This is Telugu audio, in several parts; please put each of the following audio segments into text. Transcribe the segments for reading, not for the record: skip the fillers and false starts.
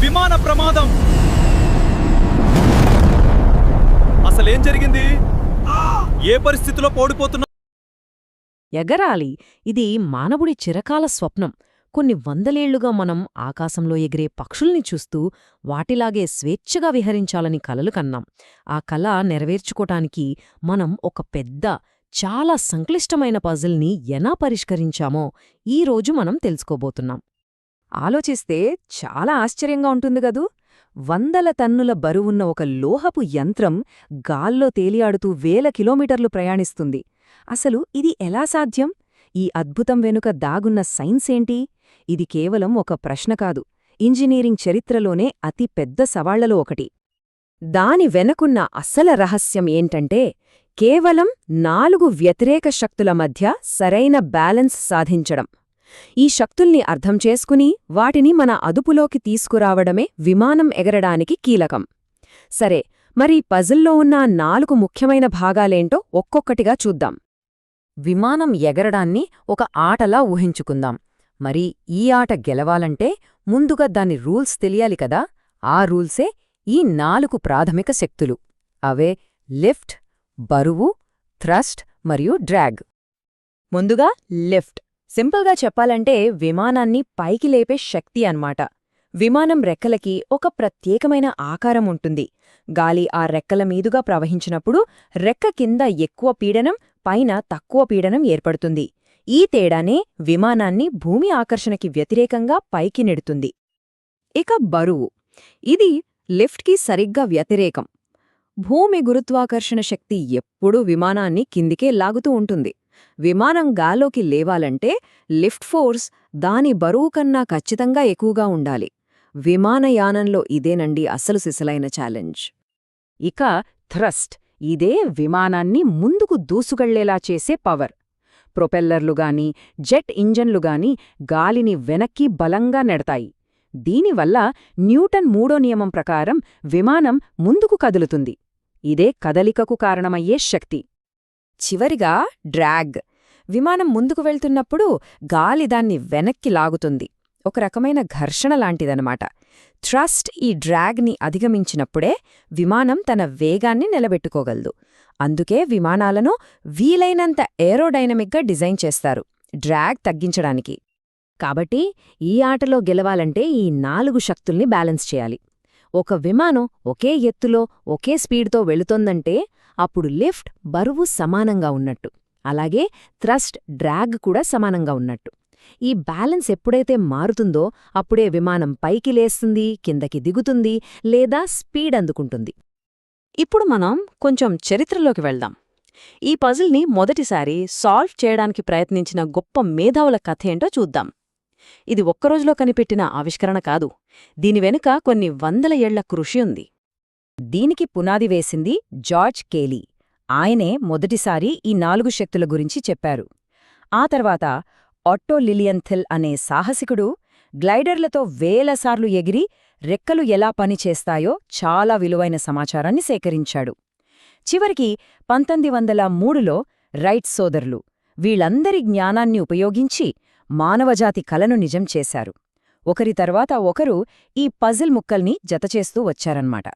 విమాన ప్రమాదం. అసలేం జరిగింది? ఏ పరిస్థితిలో ఓడిపోతున్నా? ఎగరాలి, ఇది మానవుడి చిరకాల స్వప్నం. కొన్ని వందలేళ్లుగా మనం ఆకాశంలో ఎగిరే పక్షుల్ని చూస్తూ వాటిలాగే స్వేచ్ఛగా విహరించాలని కలలు కన్నాం. ఆ కల నెరవేర్చుకోటానికి మనం ఒక పెద్ద, చాలా సంక్లిష్టమైన పజిల్ని ఎలా పరిష్కరించామో ఈరోజు మనం తెలుసుకోబోతున్నాం. ఆలోచిస్తే చాలా ఆశ్చర్యంగా ఉంటుంది గదూ! 100 టన్నుల బరువున్న ఒక లోహపు యంత్రం గాల్లో తేలియాడుతూ వేల కిలోమీటర్లు ప్రయాణిస్తుంది. అసలు ఇది ఎలా సాధ్యం? ఈ అద్భుతం వెనుక దాగున్న సైన్సేంటి? ఇది కేవలం ఒక ప్రశ్న కాదు, ఇంజనీరింగ్ చరిత్రలోనే అతి పెద్ద సవాళ్లలో ఒకటి. దాని వెనకున్న అసల రహస్యం ఏంటంటే, కేవలం 4 వ్యతిరేక శక్తుల మధ్య సరైన బ్యాలెన్స్ సాధించడం. ఈ శక్తుల్ని అర్థం చేసుకుని వాటిని మన అదుపులోకి తీసుకురావడమే విమానం ఎగరడానికి కీలకం. సరే, మరి పజిల్లో ఉన్న 4 ముఖ్యమైన భాగాలేంటో ఒక్కొక్కటిగా చూద్దాం. విమానం ఎగరడాన్ని ఒక ఆటలా ఊహించుకుందాం. మరి ఈ ఆట గెలవాలంటే ముందుగా దాని రూల్స్ తెలియాలి కదా. ఆ రూల్సే ఈ 4 ప్రాథమిక శక్తులు. అవే లిఫ్ట్, బరువు, థ్రస్ట్ మరియు డ్రాగ్. ముందుగా లిఫ్ట్. సింపుల్గా చెప్పాలంటే విమానాన్ని పైకి లేపే శక్తి అన్నమాట. విమానం రెక్కలకి ఒక ప్రత్యేకమైన ఆకారం ఉంటుంది. గాలి ఆ రెక్కల మీదుగా ప్రవహించినప్పుడు రెక్క కింద ఎక్కువ పీడనం, పైన తక్కువ పీడనం ఏర్పడుతుంది. ఈ తేడానే విమానాన్ని భూమి ఆకర్షణకి వ్యతిరేకంగా పైకి నెడుతుంది. ఇక బరువు. ఇది లిఫ్ట్కి సరిగ్గా వ్యతిరేకం. భూమి గురుత్వాకర్షణ శక్తి ఎప్పుడూ విమానాన్ని కిందికే లాగుతూ ఉంటుంది. విమానం గాల్లోకి లేవాలంటే లిఫ్ట్ ఫోర్స్ దాని బరువు కన్నా ఖచ్చితంగా ఎక్కువగా ఉండాలి. విమానయానంలో ఇదేనండి అసలు సిసలైన ఛాలెంజ్. ఇక థ్రస్ట్. ఇదే విమానాన్ని ముందుకు దూసుగళ్లేలా చేసే పవర్. ప్రొపెల్లర్లుగాని, జెట్ ఇంజన్లుగాని గాలిని వెనక్కి బలంగా నెడతాయి. దీనివల్ల న్యూటన్ 3వ నియమం ప్రకారం విమానం ముందుకు కదులుతుంది. ఇదే కదలికకు కారణమయ్యే శక్తి. చివరిగా డ్రాగ్. విమానం ముందుకు వెళ్తున్నప్పుడు గాలి దాన్ని వెనక్కి లాగుతుంది. ఒక రకమైన ఘర్షణ లాంటిదనమాట. థ్రస్ట్ ఈ డ్రాగ్ని అధిగమించినప్పుడే విమానం తన వేగాన్ని నిలబెట్టుకోగలదు. అందుకే విమానాలను వీలైనంత ఏరోడైనమిక్గా డిజైన్ చేస్తారు, డ్రాగ్ తగ్గించడానికి. కాబట్టి ఈ ఆటలో గెలవాలంటే ఈ 4 శక్తుల్ని బ్యాలెన్స్ చేయాలి. ఒక విమానం ఒకే ఎత్తులో ఒకే స్పీడ్తో వెళుతోందంటే అప్పుడు లిఫ్ట్, బరువు సమానంగా ఉన్నట్టు. అలాగే థ్రస్ట్, డ్రాగ్ కూడా సమానంగా ఉన్నట్టు. ఈ బ్యాలెన్స్ ఎప్పుడైతే మారుతుందో అప్పుడే విమానం పైకి లేస్తుంది, కిందకి దిగుతుంది, లేదా స్పీడ్ అందుకుంటుంది. ఇప్పుడు మనం కొంచెం చరిత్రలోకి వెళ్దాం. ఈ పజిల్ని మొదటిసారి సాల్వ్ చేయడానికి ప్రయత్నించిన గొప్ప మేధావుల కథ ఏంటో చూద్దాం. ఇది ఒక్కరోజులో కనిపెట్టిన ఆవిష్కరణ కాదు. దీని వెనుక కొన్ని వందల ఏళ్ల కృషి ఉంది. దీనికి పునాది వేసింది జార్జ్ కేలీ. ఆయనే మొదటిసారి ఈ 4 శక్తుల గురించి చెప్పారు. ఆ తర్వాత ఆట్టో లిలియన్థెల్ అనే సాహసికుడు గ్లైడర్లతో వేలసార్లు ఎగిరి రెక్కలు ఎలా పనిచేస్తాయో చాలా విలువైన సమాచారాన్ని సేకరించాడు. చివరికి 1903లో రైట్ సోదరులు వీళ్ళందరి జ్ఞానాన్ని ఉపయోగించి మానవజాతి కలను నిజం చేశారు. ఒకరి తర్వాత ఒకరు ఈ పజిల్ ముక్కల్ని జతచేస్తూ వచ్చారన్నమాట.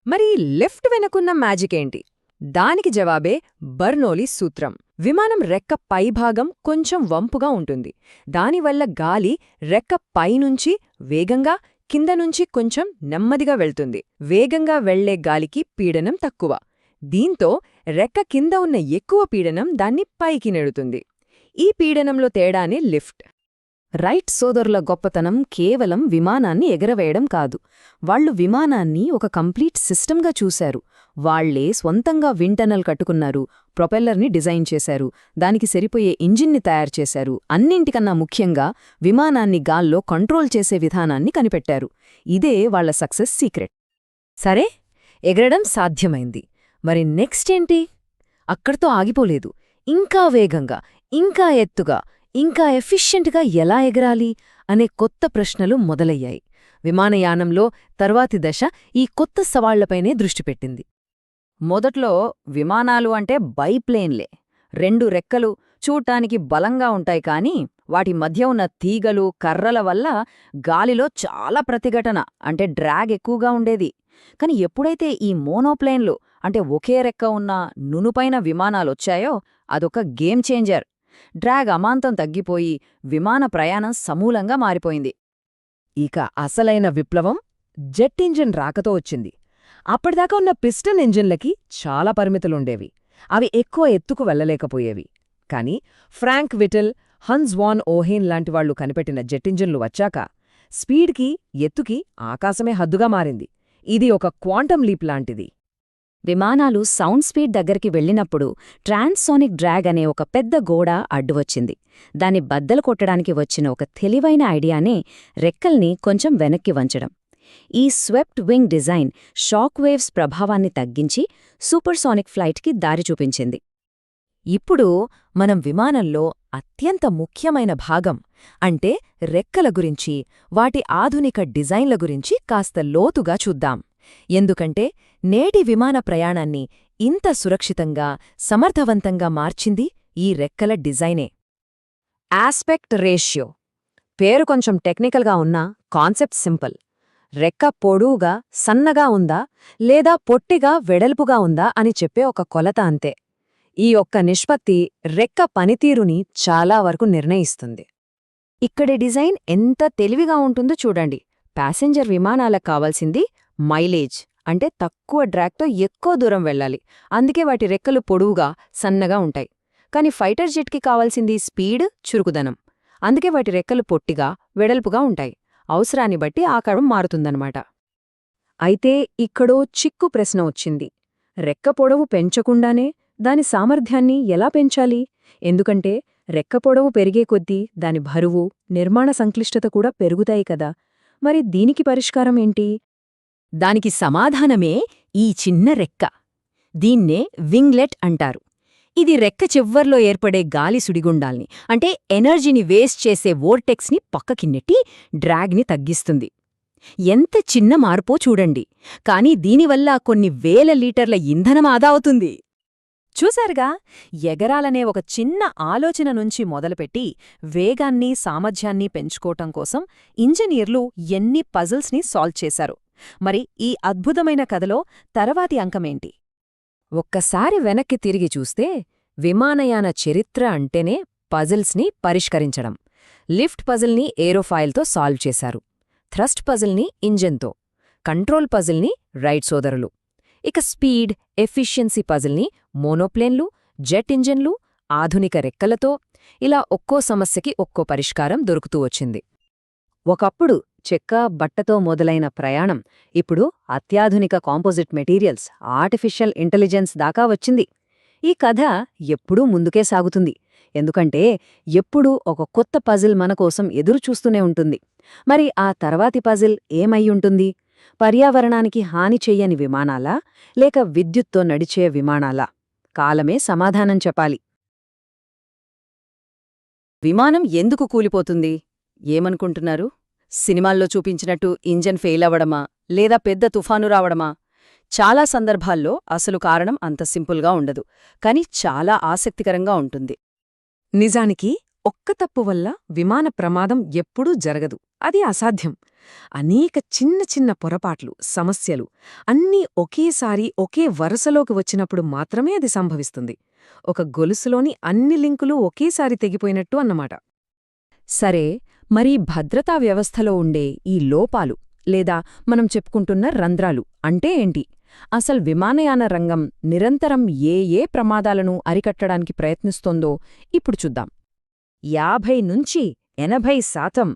మరి లిఫ్ట్ వెనుకున్న మ్యాజిక్ ఏంటి? దానికి జవాబే బర్నౌలీ సూత్రం. విమానం రెక్క పైభాగం కొంచెం వంపుగా ఉంటుంది. దానివల్ల గాలి రెక్క పైనుంచి వేగంగా, కింద నుంచి కొంచెం నెమ్మదిగా వెళ్తుంది. వేగంగా వెళ్లే గాలికి పీడనం తక్కువ. దీంతో రెక్క కింద ఉన్న ఎక్కువ పీడనం దాన్ని పైకి నెడుతుంది. ఈ పీడనంలో తేడానే లిఫ్ట్. రైట్ సోదరుల గొప్పతనం కేవలం విమానాన్ని ఎగరవేయడం కాదు. వాళ్లు విమానాన్ని ఒక కంప్లీట్ సిస్టంగా చూశారు. వాళ్లే స్వంతంగా విండ్ టనల్ కట్టుకున్నారు, ప్రొపెల్లర్ని డిజైన్ చేశారు, దానికి సరిపోయే ఇంజిన్ని తయారు చేశారు. అన్నింటికన్నా ముఖ్యంగా విమానాన్ని గాల్లో కంట్రోల్ చేసే విధానాన్ని కనిపెట్టారు. ఇదే వాళ్ల సక్సెస్ సీక్రెట్. సరే, ఎగరడం సాధ్యమైంది. మరి నెక్స్ట్ ఏంటి? అక్కడితో ఆగిపోలేదు. ఇంకా వేగంగా, ఇంకా ఎత్తుగా, ఇంకా ఎఫిషియెంట్గా ఎలా ఎగరాలి అనే కొత్త ప్రశ్నలు మొదలయ్యాయి. విమానయానంలో తర్వాతి దశ ఈ కొత్త సవాళ్లపైనే దృష్టిపెట్టింది. మొదట్లో విమానాలు అంటే బైప్లేన్లే. 2 రెక్కలు, చూడ్డానికి బలంగా ఉంటాయి కానీ వాటి మధ్య ఉన్న తీగలు కర్రల వల్ల గాలిలో చాలా ప్రతిఘటన అంటే డ్రాగ్ ఎక్కువగా ఉండేది. కాని ఎప్పుడైతే ఈ మోనోప్లేన్లు అంటే ఒకే రెక్క ఉన్న నునుపైన విమానాలొచ్చాయో అదొక గేమ్ చేంజర్. డ్రాగ్ అమాంతం తగ్గిపోయి విమాన ప్రయాణం సమూలంగా మారిపోయింది. ఇక అసలైన విప్లవం జెట్ ఇంజిన్ రాకతో వచ్చింది. అప్పటిదాకా ఉన్న పిస్టన్ ఇంజిన్లకి చాలా పరిమితులుండేవి. అవి ఎక్కువ ఎత్తుకు వెళ్లలేకపోయేవి. కాని ఫ్రాంక్ విటిల్, హన్స్ వాన్ ఓహెన్ లాంటివాళ్లు కనిపెట్టిన జెట్ ఇంజిన్లు వచ్చాక స్పీడ్కి ఎత్తుకి ఆకాశమే హద్దుగా మారింది. ఇది ఒక క్వాంటమ్ లీప్ లాంటిది. విమానాలు సౌండ్ స్పీడ్ దగ్గరికి వెళ్ళినప్పుడు ట్రాన్స్సోనిక్ డ్రాగ్ అనే ఒక పెద్ద గోడ అడ్డువచ్చింది. దాన్ని బద్దలు కొట్టడానికి వచ్చిన ఒక తెలివైన ఐడియానే రెక్కల్ని కొంచెం వెనక్కి వంచడం. ఈ swept wing design shock waves ప్రభావాన్ని తగ్గించి సూపర్సోనిక్ ఫ్లైట్కి దారి చూపించింది. ఇప్పుడు మనం విమానంలో అత్యంత ముఖ్యమైన భాగం అంటే రెక్కల గురించి, వాటి ఆధునిక డిజైన్ల గురించి కాస్త లోతుగా చూద్దాం. ఎందుకంటే నేటి విమాన ప్రయాణాన్ని ఇంత సురక్షితంగా, సమర్థవంతంగా మార్చింది ఈ రెక్కల డిజైనే. ఆస్పెక్ట్ రేషియో పేరు కొంచెం టెక్నికల్గా ఉన్నా కాన్సెప్ట్ సింపుల్. రెక్క పొడవుగా, సన్నగా ఉందా లేదా పొట్టిగా, వెడల్పుగా ఉందా అని చెప్పే ఒక కొలత అంతే. ఈ ఒక్క నిష్పత్తి రెక్క పనితీరుని చాలా వరకు నిర్ణయిస్తుంది. ఇక్కడి డిజైన్ ఎంత తెలివిగా ఉంటుందో చూడండి. ప్యాసింజర్ విమానాలకు కావాల్సింది మైలేజ్ అంటే తక్కువ డ్రాగ్తో ఎక్కువ దూరం వెళ్ళాలి. అందుకే వాటి రెక్కలు పొడవుగా, సన్నగా ఉంటాయి. కాని ఫైటర్ జెట్కి కావాల్సింది స్పీడ్, చురుకుదనం. అందుకే వాటి రెక్కలు పొట్టిగా, వెడల్పుగా ఉంటాయి. అవసరాన్ని బట్టి ఆకారం మారుతుందన్నమాట. అయితే ఇక్కడో చిక్కు ప్రశ్న వచ్చింది. రెక్క పొడవు పెంచకుండానే దాని సామర్థ్యాన్ని ఎలా పెంచాలి? ఎందుకంటే రెక్క పొడవు పెరిగే కొద్దీ దాని బరువు, నిర్మాణ సంక్లిష్టత కూడా పెరుగుతాయి కదా. మరి దీనికి పరిష్కారం ఏంటి? దానికి సమాధానమే ఈ చిన్న రెక్క. దీన్నే వింగ్లెట్ అంటారు. ఇది రెక్క చివ్వర్లో ఏర్పడే గాలి సుడిగుండాల్ని అంటే ఎనర్జీని వేస్ట్ చేసే వోర్టెక్స్ని పక్కకి నెట్టి డ్రాగ్ని తగ్గిస్తుంది. ఎంత చిన్న మార్పో చూడండి, కానీ దీనివల్ల కొన్ని వేల లీటర్ల ఇంధనం ఆదా అవుతుంది. చూశారుగా, ఎగరాలనే ఒక చిన్న ఆలోచన నుంచి మొదలుపెట్టి వేగాన్ని, సామర్థ్యాన్ని పెంచుకోవటం కోసం ఇంజనీర్లు ఎన్ని పజిల్స్ని సాల్వ్ చేశారు. మరి ఈ అద్భుతమైన కథలో తర్వాతి అంకమేంటి? ఒక్కసారి వెనక్కి తిరిగి చూస్తే విమానయాన చరిత్ర అంటేనే పజిల్స్ని పరిష్కరించడం. లిఫ్ట్ పజిల్ని ఏరోఫాయిల్తో సాల్వ్ చేశారు, థ్రస్ట్ పజిల్ని ఇంజన్తో, కంట్రోల్ పజిల్ని రైట్ సోదరులు, ఇక స్పీడ్, ఎఫిషియన్సీ పజిల్ని మోనోప్లేన్లు, జెట్ ఇంజన్లు, ఆధునిక రెక్కలతో, ఇలా ఒక్కో సమస్యకి ఒక్కో పరిష్కారం దొరుకుతూ వచ్చింది. ఒకప్పుడు చెక్క, బట్టతో మొదలైన ప్రయాణం ఇప్పుడు అత్యాధునిక కాంపోజిట్ మెటీరియల్స్, ఆర్టిఫిషియల్ ఇంటెలిజెన్స్ దాకా వచ్చింది. ఈ కథ ఎప్పుడూ ముందుకే సాగుతుంది. ఎందుకంటే ఎప్పుడూ ఒక కొత్త పజిల్ మనకోసం ఎదురుచూస్తూనే ఉంటుంది. మరి ఆ తర్వాతి పజిల్ ఏమయ్యుంటుంది? పర్యావరణానికి హాని చెయ్యని విమానాలా లేక విద్యుత్తో నడిచే విమానాలా? కాలమే సమాధానం చెప్పాలి. విమానం ఎందుకు కూలిపోతుంది? ఏమనుకుంటున్నారు? సినిమాల్లో చూపించినట్టు ఇంజన్ ఫెయిల్ అవ్వడమా లేదా పెద్ద తుఫాను రావడమా? చాలా సందర్భాల్లో అసలు కారణం అంత సింపుల్గా ఉండదు, కాని చాలా ఆసక్తికరంగా ఉంటుంది. నిజానికి ఒక్క తప్పు వల్ల విమాన ప్రమాదం ఎప్పుడూ జరగదు. అది అసాధ్యం. అనేక చిన్న చిన్న పొరపాట్లు, సమస్యలు అన్నీ ఒకేసారి ఒకే వరుసలోకి వచ్చినప్పుడు మాత్రమే అది సంభవిస్తుంది. ఒక గొలుసులోని అన్ని లింకులు ఒకేసారి తెగిపోయినట్టు అన్నమాట. సరే, మరి భద్రతా వ్యవస్థలో ఉండే ఈ లోపాలు లేదా మనం చెప్పుకుంటున్న రంధ్రాలు అంటే ఏంటి? అసలు విమానయాన రంగం నిరంతరం ఏ ప్రమాదాలను అరికట్టడానికి ప్రయత్నిస్తోందో ఇప్పుడు చూద్దాం. 50-80%.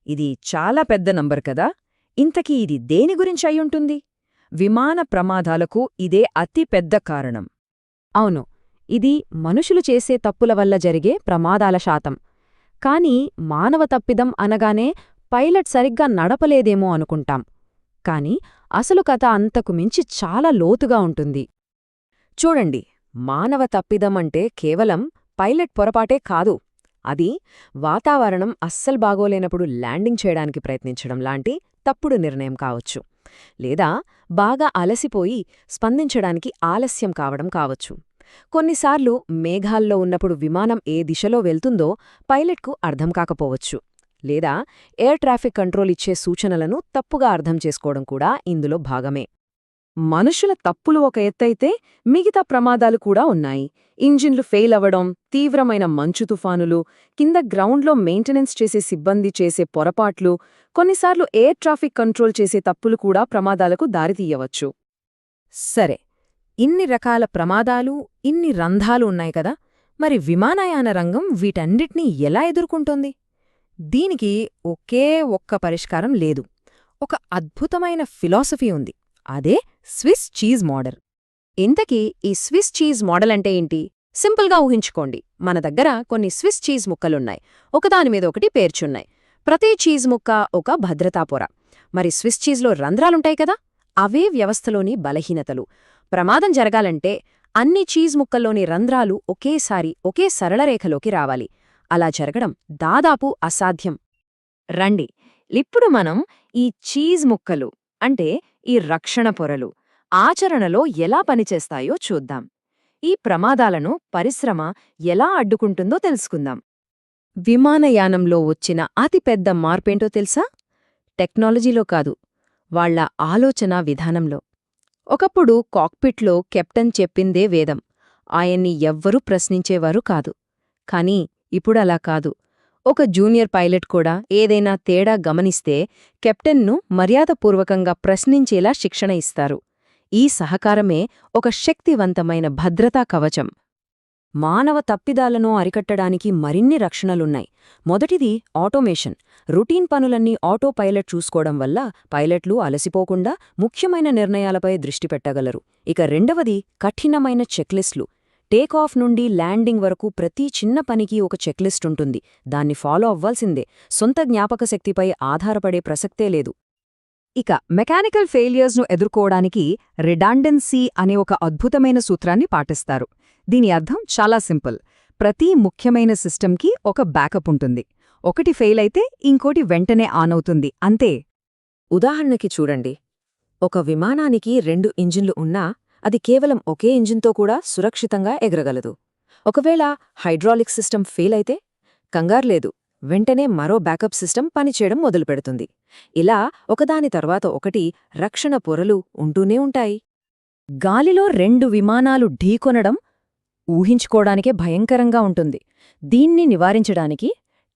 ఇది చాలా పెద్ద నంబర్ కదా. ఇంతకీ ఇది దేని గురించి అయ్యుంటుంది? విమాన ప్రమాదాలకు ఇదే అతి పెద్ద కారణం. అవును, ఇది మనుషులు చేసే తప్పుల వల్ల జరిగే ప్రమాదాల శాతం. కాని మానవ తప్పిదం అనగానే పైలట్ సరిగ్గా నడపలేదేమో అనుకుంటాం. కాని అసలు కథ అంతకు మించి చాలా లోతుగా ఉంటుంది. చూడండి, మానవ తప్పిదం అంటే కేవలం పైలట్ పొరపాటే కాదు. అది వాతావరణం అస్సలు బాగోలేనప్పుడు ల్యాండింగ్ చేయడానికి ప్రయత్నించడం లాంటి తప్పుడు నిర్ణయం కావచ్చు, లేదా బాగా అలసిపోయి స్పందించడానికి ఆలస్యం కావడం కావచ్చు, కొన్నిసార్లు మేఘాల్లో ఉన్నప్పుడు విమానం ఏ దిశలో వెళ్తుందో పైలట్కు అర్థం కాకపోవచ్చు. లేదా ఎయిర్ ట్రాఫిక్ కంట్రోల్ ఇచ్చే సూచనలను తప్పుగా అర్థం చేసుకోవడం కూడా ఇందులో భాగమే. మనుషుల తప్పులు ఒక ఎత్తైతే మిగతా ప్రమాదాలు కూడా ఉన్నాయి. ఇంజిన్లు ఫెయిల్ అవ్వడం, తీవ్రమైన మంచు తుఫానులు, కింద గ్రౌండ్లో మెయింటెనెన్స్ చేసే సిబ్బంది చేసే పొరపాట్లు, కొన్నిసార్లు ఎయిర్ ట్రాఫిక్ కంట్రోల్ చేసే తప్పులు కూడా ప్రమాదాలకు దారితీయవచ్చు. సరే, ఇన్ని రకాల ప్రమాదాలు, ఇన్ని రంధ్రాలు ఉన్నాయి కదా, మరి విమానయాన రంగం వీటన్నిటినీ ఎలా ఎదుర్కొంటోంది? దీనికి ఒకే ఒక్క పరిష్కారం లేదు. ఒక అద్భుతమైన ఫిలాసఫీ ఉంది. అదే స్విస్ చీజ్ మోడల్. ఇంతకీ ఈ స్విస్ చీజ్ మోడల్ అంటే ఏంటి? సింపుల్గా ఊహించుకోండి. మన దగ్గర కొన్ని స్విస్ చీజ్ ముక్కలున్నాయి, ఒకదానిమీద ఒకటి పేర్చున్నాయి. ప్రతి చీజ్ ముక్క ఒక భద్రతా పొర. మరి స్విస్ చీజ్లో రంధ్రాలుంటాయి కదా, అవే వ్యవస్థలోని బలహీనతలు. ప్రమాదం జరగాలంటే అన్ని చీజ్ ముక్కల్లోని రంధ్రాలు ఒకేసారి ఒకే సరళరేఖలోకి రావాలి. అలా జరగడం దాదాపు అసాధ్యం. రండి, ఇప్పుడు మనం ఈ చీజ్ ముక్కలు అంటే ఈ రక్షణ పొరలు ఆచరణలో ఎలా పనిచేస్తాయో చూద్దాం. ఈ ప్రమాదాలను పరిశ్రమ ఎలా అడ్డుకుంటుందో తెలుసుకుందాం. విమానయానంలో వచ్చిన అతిపెద్ద మార్పేంటో తెలుసా? టెక్నాలజీలో కాదు, వాళ్ల ఆలోచనా విధానంలో. ఒకప్పుడు కాక్పిట్లో కెప్టెన్ చెప్పిందే వేదం, ఆయన్ని ఎవ్వరూ ప్రశ్నించేవారు కాదు. కానీ ఇప్పుడలా కాదు. ఒక జూనియర్ పైలట్ కూడా ఏదైనా తేడా గమనిస్తే కెప్టెన్ను మర్యాదపూర్వకంగా ప్రశ్నించేలా శిక్షణ ఇస్తారు. ఈ సహకారమే ఒక శక్తివంతమైన భద్రతా కవచం. మానవ తప్పిదాలను అరికట్టడానికి మరిన్ని రక్షణలున్నాయి. మొదటిది ఆటోమేషన్. రొటీన్ పనులన్నీ ఆటో పైలట్ చూసుకోవడం వల్ల పైలట్లు అలసిపోకుండా ముఖ్యమైన నిర్ణయాలపై దృష్టి పెట్టగలరు. ఇక రెండవది కఠినమైన చెక్లిస్టులు. టేకాఫ్ నుండి ల్యాండింగ్ వరకు ప్రతి చిన్న పనికి ఒక చెక్లిస్ట్ ఉంటుంది. దాన్ని ఫాలో అవ్వాల్సిందే. సొంత జ్ఞాపకశక్తిపై ఆధారపడే ప్రసక్తే లేదు. ఇక మెకానికల్ ఫెయిలియర్స్ను ఎదుర్కోవడానికి రిడాండెన్సీ అనే ఒక అద్భుతమైన సూత్రాన్ని పాటిస్తారు. దీని అర్థం చాలా సింపుల్. ప్రతి ముఖ్యమైన సిస్టమ్కి ఒక బ్యాకప్ ఉంటుంది. ఒకటి ఫెయిల్ అయితే ఇంకోటి వెంటనే ఆన్ అవుతుంది, అంతే. ఉదాహరణకి చూడండి, ఒక విమానానికి 2 ఇంజిన్లు ఉన్నా అది కేవలం ఒకే ఇంజిన్తో కూడా సురక్షితంగా ఎగరగలదు. ఒకవేళ హైడ్రాలిక్ సిస్టమ్ ఫెయిల్ అయితే కంగార్లేదు, వెంటనే మరో బ్యాకప్ సిస్టమ్ పనిచేయడం మొదలుపెడుతుంది. ఇలా ఒకదాని తర్వాత ఒకటి రక్షణ పొరలు ఉంటూనే ఉంటాయి. గాలిలో 2 విమానాలు ఢీకొనడం ఊహించుకోవడానికే భయంకరంగా ఉంటుంది. దీన్ని నివారించడానికి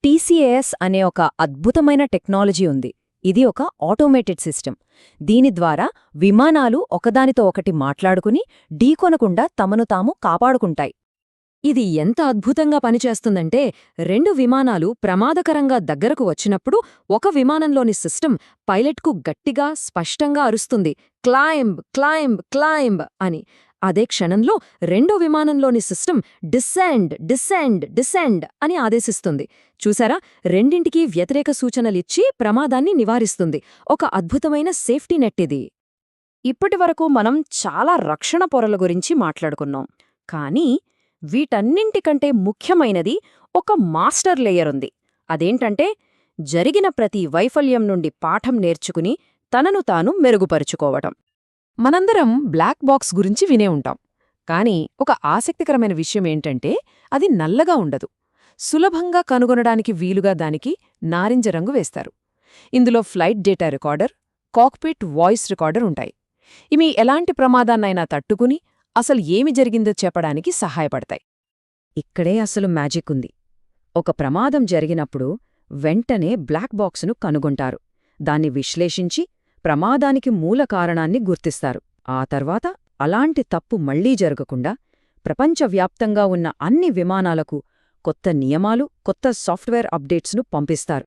టీసీఏఎస్ అనే ఒక అద్భుతమైన టెక్నాలజీ ఉంది. ఇది ఒక ఆటోమేటెడ్ సిస్టమ్. దీని ద్వారా విమానాలు ఒకదానితో ఒకటి మాట్లాడుకుని ఢీకొనకుండా తమను తాము కాపాడుకుంటాయి. ఇది ఎంత అద్భుతంగా పనిచేస్తుందంటే 2 విమానాలు ప్రమాదకరంగా దగ్గరకు వచ్చినప్పుడు ఒక విమానంలోని సిస్టమ్ పైలట్కు గట్టిగా స్పష్టంగా అరుస్తుంది, క్లైంబ్ క్లైంబ్ క్లైంబ్ అని. అదే క్షణంలో రెండో విమానంలోని సిస్టమ్ డిసెండ్ డిసెండ్ డిసెండ్ అని ఆదేశిస్తుంది. చూసారా, రెండింటికీ వ్యతిరేక సూచనలిచ్చి ప్రమాదాన్ని నివారిస్తుంది. ఒక అద్భుతమైన సేఫ్టీ నెట్ ఇది. ఇప్పటివరకు మనం చాలా రక్షణ పొరల గురించి మాట్లాడుకున్నాం. కానీ వీటన్నింటికంటే ముఖ్యమైనది ఒక మాస్టర్ లేయర్ ఉంది. అదేంటంటే జరిగిన ప్రతి వైఫల్యం నుండి పాఠం నేర్చుకుని తనను తాను మెరుగుపరుచుకోవటం. మనందరం బ్లాక్ బాక్స్ గురించి వినే ఉంటాం. కానీ ఒక ఆసక్తికరమైన విషయమేంటంటే అది నల్లగా ఉండదు. సులభంగా కనుగొనడానికి వీలుగా దానికి నారింజ రంగు వేస్తారు. ఇందులో flight data recorder, cockpit voice recorder ఉంటాయి. ఇవి ఎలాంటి ప్రమాదాన్నైనా తట్టుకుని అసలు ఏమి జరిగిందో చెప్పడానికి సహాయపడతాయి. ఇక్కడే అసలు మ్యాజిక్ ఉంది. ఒక ప్రమాదం జరిగినప్పుడు వెంటనే బ్లాక్ బాక్సును కనుగొంటారు. దాన్ని విశ్లేషించి ప్రమాదానికి మూల కారణాన్ని గుర్తిస్తారు. ఆ తర్వాత అలాంటి తప్పు మళ్లీ జరగకుండా ప్రపంచవ్యాప్తంగా ఉన్న అన్ని విమానాలకు కొత్త నియమాలు, కొత్త సాఫ్ట్వేర్ అప్డేట్స్ను పంపిస్తారు.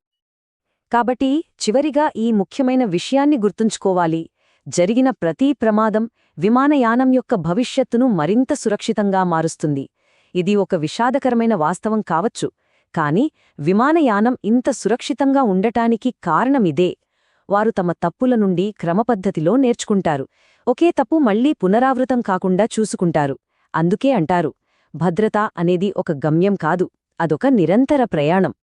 కాబట్టి చివరిగా ఈ ముఖ్యమైన విషయాన్ని గుర్తుంచుకోవాలి. జరిగిన ప్రతి ప్రమాదం విమానయానం యొక్క భవిష్యత్తును మరింత సురక్షితంగా మారుస్తుంది. ఇది ఒక విషాదకరమైన వాస్తవం కావచ్చు, కానీ విమానయానం ఇంత సురక్షితంగా ఉండటానికి కారణమిదే. వారు తమ తప్పుల నుండి క్రమపద్ధతిలో నేర్చుకుంటారు. ఒకే తప్పు మళ్లీ పునరావృతం కాకుండా చూసుకుంటారు. అందుకే అంటారు, భద్రత అనేది ఒక గమ్యం కాదు, అదొక నిరంతర ప్రయాణం.